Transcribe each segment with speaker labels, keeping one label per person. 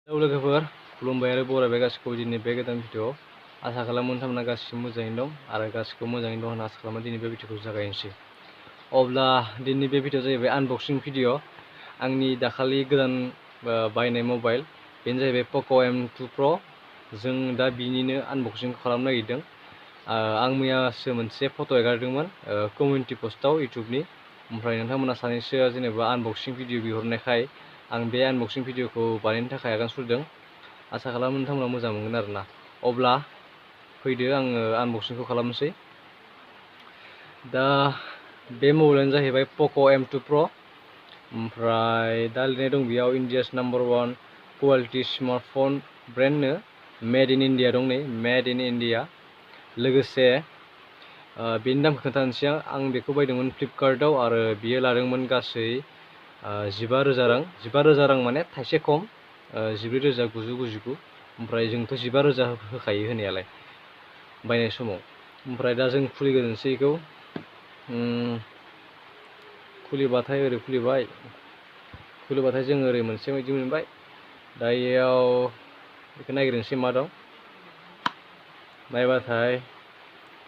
Speaker 1: लोगोफोर खुलुमबाय आरो बरायबाय गासिखौबो दिनै बे गोदान भिडिअआव आसा खालामो नोंथांमोना गासिबो मोजाङैनो दं आरो गासिखौबो मोजाङैनो दं होनना आसा खालामो दिनै बे भिडिअखौ जागायनोसै। अब्ला दिनै बे भिडिअ जाहैबाय आनबक्सिं भिडिअ आंनि दाखालि गोदान बायनाय मबाइल बेनो जाहैबाय Poco M2 Pro जों दा बिनिनो आनबक्सिं खालामनो नागिरदों। आं मैयासो मोनसे फट' एगारदोंमोन कमिउनिटि पस्टआव इउटुबनि, ओमफ्राय नोंथांमोना सानैसो जेनेबा आनबक्सिं भिडिअ बिहरनायखाय आं बे आनबक्सिं भिडिअखौ बानायनो थाखाय आगान सुरदों। आसा खालामो नोंथांमोना मोजां मोनगोन आरोना। अब्ला फैदो आङो आनबक्सिंखौ खालामनोसै। दा बे मबाइलानो जाहैबाय Poco M2 Pro, ओमफ्राय दा लिरनाय दं बेयाव इन्डियास #1 quality smartphone ब्रेन्डनो made in India दं, नै मेड इन इन्डिया। लोगोसे बेनि दामखौ खोन्थानोसै आं बेखौ बायदोंमोन फ्लिपकार्टआव आरो बियो लादोंमोन गासै 15,000 रां। 15,000 रां माने थाइसे खम, 14,999। ओमफ्राय जोंथ' 15,000 होखायो होनायालाय बायनाय समाव। ओमफ्राय दा जों खुलिग्रोनोसै बेखौ। खुलिबाथाय ओरै खुलिबाथाय जों ओरै मोनसे बायदि मोनबाय। दा इयाव बेखौ नायग्रोनोसै मा दं। नायबाथाय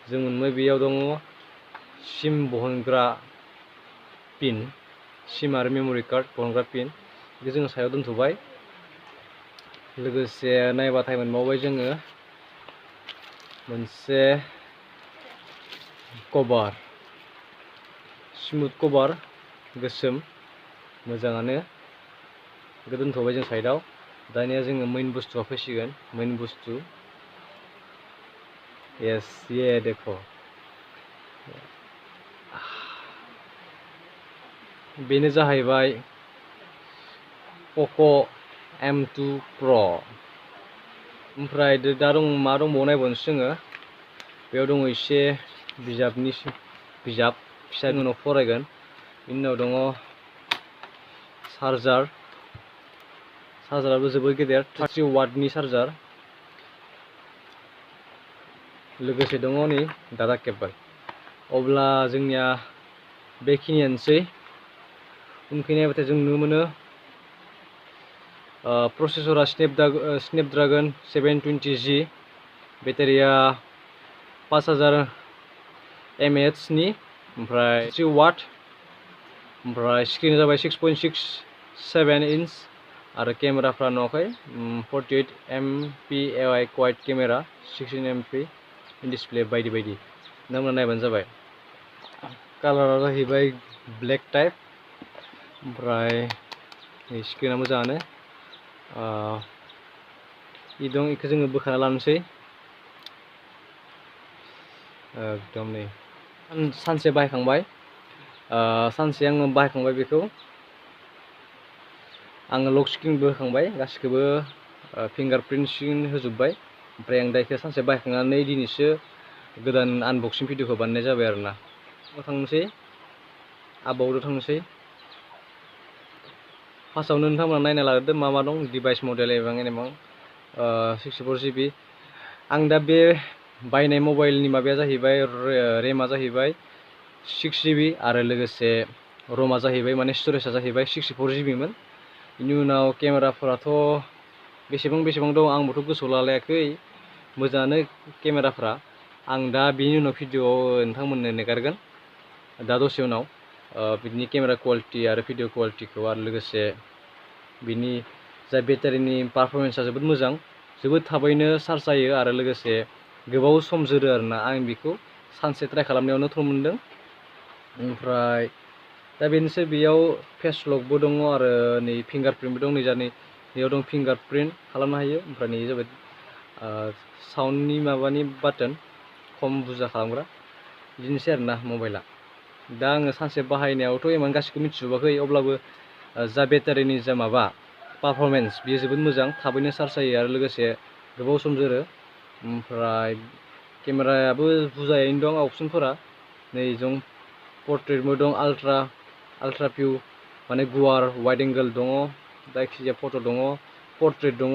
Speaker 1: जों मोनबाय, बेयाव दङ सिम बहनग्रा पिन, सिम आरो मेम'रि कार्ड बहनग्रा पिन। बेखौ जोङो सायाव दोनथ'बाय। लोगोसे नायबाथाय मोनबावबाय जोङो मोनसे कभार, स्मुथ कभार गोसोम, मोजाङानो। बेखौ दोनथ'बाय जों साइडआव। दानिया जोङो मेइन बुस्थुआव फैसिगोन। मेइन बुस्थु, येस ये देखो, बेनो जाहैबाय Poco M2 Pro। ओमफ्राय दा दं मा दंबावो नायबावनोसै जोङो। बेयाव दङ एसे बिजाब फिसा, उनाव फरायगोन। बेनि उनाव दङ चार्जाराबो जोबोद गेदेर, 30 वाटनि चार्जार। लोगोसे दङ नै डाटा केबल। अब्ला जोंनिया बेखिनियानोसै। उनखै नायबाथाय जों नुनो मोनो प्रसेसरा स्नेपड्रागन 720G, बेटारिया 5000 mAh नि, ओमफ्राय 3 वाट। ओमफ्राय स्क्रिना जाबाय 6.67 इन्च आरो केमेराफ्रा नुवाखै, 48 MP quad camera, 16 MP display बायदि बायदि। नोंथांमोना नायबानो जाबाय। कालारा जाहैबाय ब्लेक टाइप। ओमफ्राय स्क्रिना मोजाङानो। दं, बेखौ जोङो बोखाना लानोसै। एकदम नै सानसे बाहायखांबाय, सानसे आङो बाहायखांबाय बेखौ। आङो लक स्क्रिनबो होखांबाय, गासिखौबो फिंगारप्रिन्ट स्क्रिन होजोब्बाय। ओमफ्राय आं दा बेखौ सानसे बाहायखांनानै दिनैसो गोदान आनबक्सिं भिडिअखौ बानायनाय जाबाय आरोना। थांनोसै आबावदो थांनोसै। फार्स्टआवनो नोंथांमोना नायना लाग्रोदो मा मा दं। डिभाइस मडेल एबां 64GB। आं दा बे बायनाय मबाइलनि माबाया जाहैबाय, रेमा जाहैबाय 6GB आरो लोगोसे रमा जाहैबाय, माने स्टरेजआ जाहैबाय 64GB मोन। बेनि उनाव केमेराफोराथ' बेसेबां दं आंबोथ' गोसोआव लालायाखै, मोजाङानो केमेराफ्रा। आं दा बेनि उनाव भिडिअआव नोंथांमोननो नेगारगोन दा दसे उनाव बिनि केमेरा कुवालिटि आरो भिडिअ कुवालिटिखौ। आरो लोगोसे बिनि जा बेटारिनि पारफरमेन्सआ जोबोद मोजां, जोबोद थाबैनो चार्ज जायो आरो लोगोसे गोबाव सम जोरो आरोना। आं बेखौ सानसे ट्राइ खालामनायावनो थ' मोनदों। ओमफ्राय दा बेनोसै, बेयाव फेस लकबो दङ आरो नै फिंगारप्रिन्टबो दं। नैयाव दं फिंगारप्रिन्ट खालामनो हायो। ओमफ्राय नै जाबाय साउन्डनि माबानि बाटन, खम बुरजा खालामग्रा। बिदिनोसै आरोना मबाइला। दा आङो सानसे बाहायनायावथ' इमान गासिखौबो मिथिजोबाखै, अब्लाबो जा बेटारिनि जा माबा पारफरमेन्स बेयो जोबोद मोजां, थाबैनो चार्ज जायो आरो लोगोसे गोबाव सम जोरो। ओमफ्राय केमेरायाबो बुरजायैनो दं अपसनफोरा। नै जों पर्ट्रेटबो दं, आल्ट्रा भिउ माने गुवार वाइड एंगोल दङ, जायखिजाया फट' दङ, पर्ट्रेट दङ,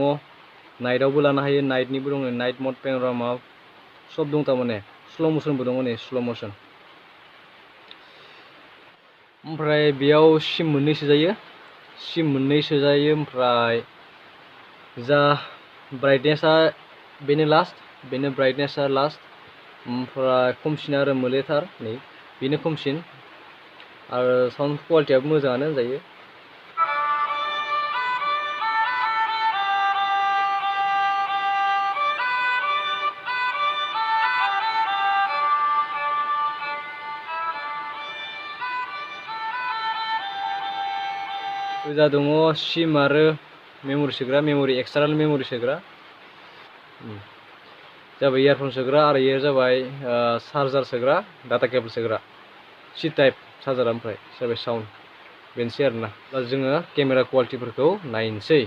Speaker 1: नाइटआवबो लानो हायो, नाइटनिबो दङ, नाइट मड, पेन'रामा सब दं थारमाने। स्ल' मसनबो दङ, नै स्ल' मसन। ओमफ्राय बेयाव सिम मोननै सोजायो। ओमफ्राय जा ब्राइटनेसा बेनो लास्ट बेनो ब्राइटनेसा लास्ट ओमफ्राय खमसिन आरो मोलेथार नै बेनो खमसिन आरो साउन्ड क्वालिटियाबो मोजाङानो होनजायो ओजा दङ सिम आरो मेम'रि सोग्रा मेम'रि एक्सटार्नेल मेम'रि सोग्रा जाबाय इयारफन सोग्रा आरो इयो जाबाय चार्जार सोग्रा डाटा केबल सोग्रा C टाइप चार्जार ओमफ्राय जाबाय साउन्ड बेनोसै आरोना दा जोङो केमेरा क्वालिटिफोरखौ नायनोसै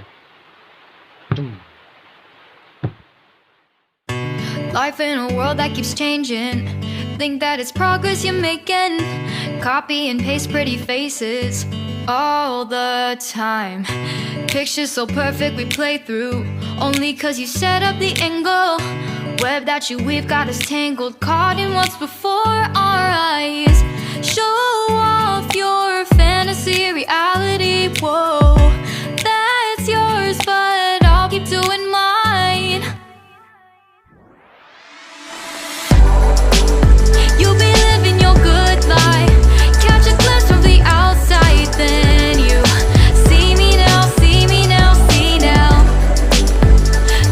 Speaker 2: Life in a world that keeps changing. Think that it's progress you're making. Copy and paste pretty faces all the time. Pictures so perfect we play through. Only cause you set up the angle. Web that you weave got us tangled. Caught in what's before our eyes. Show off your fantasy reality. Whoa, that's yours, but I'll keep doing mine. You'll be living your good life. Catch a glimpse from the outside, then you see me now, see me now, see now.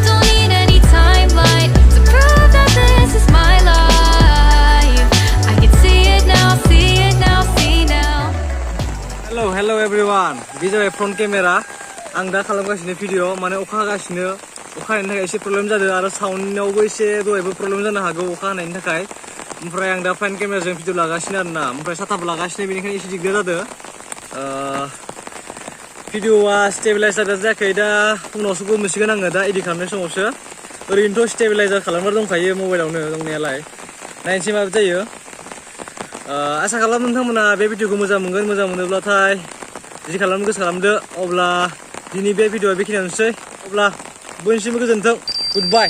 Speaker 2: Don't need any timeline to prove that this is my life. I can see it now, see it now, see now.
Speaker 1: Hello everyone. बे जाबाय front camera आं दा खालामगासिनो video माने अखा हागासिनो अखा हानायनि थाखाय एसे प्रब्लेम जादों आरो साउन्डआवबो एसे दहायबो प्रब्लेम जानो हागौ अखा हानायनि थाखाय ओमफ्राय आं दा फ्रन्ट केमेराजों भिडिअ लागासिनो आरोना ओमफ्राय साथाबो लागासिनो बेनिखायनो एसे दिगदार जादों भिडिअआ स्टेबिलाइज जादों जायाखै दा उनावसो मोनसिगोन आङो दा एडिट खालामनाय समावसो ओरैनोथ' स्टेबिलाइजार खालामना दंखायो मबाइलावनो दंनायालाय नायनोसै माबा जायो आसा खालामो नोंथांमोना बे भिडिअखौ मोजां मोनगोन मोजां मोनोब्लाथाय जि खालामनो गोसो खालामदो अब्ला दिनै बे भिडिअआ बेखिनियानोसै अब्ला बयनिसिमबो गोजोन्थों गुड बाय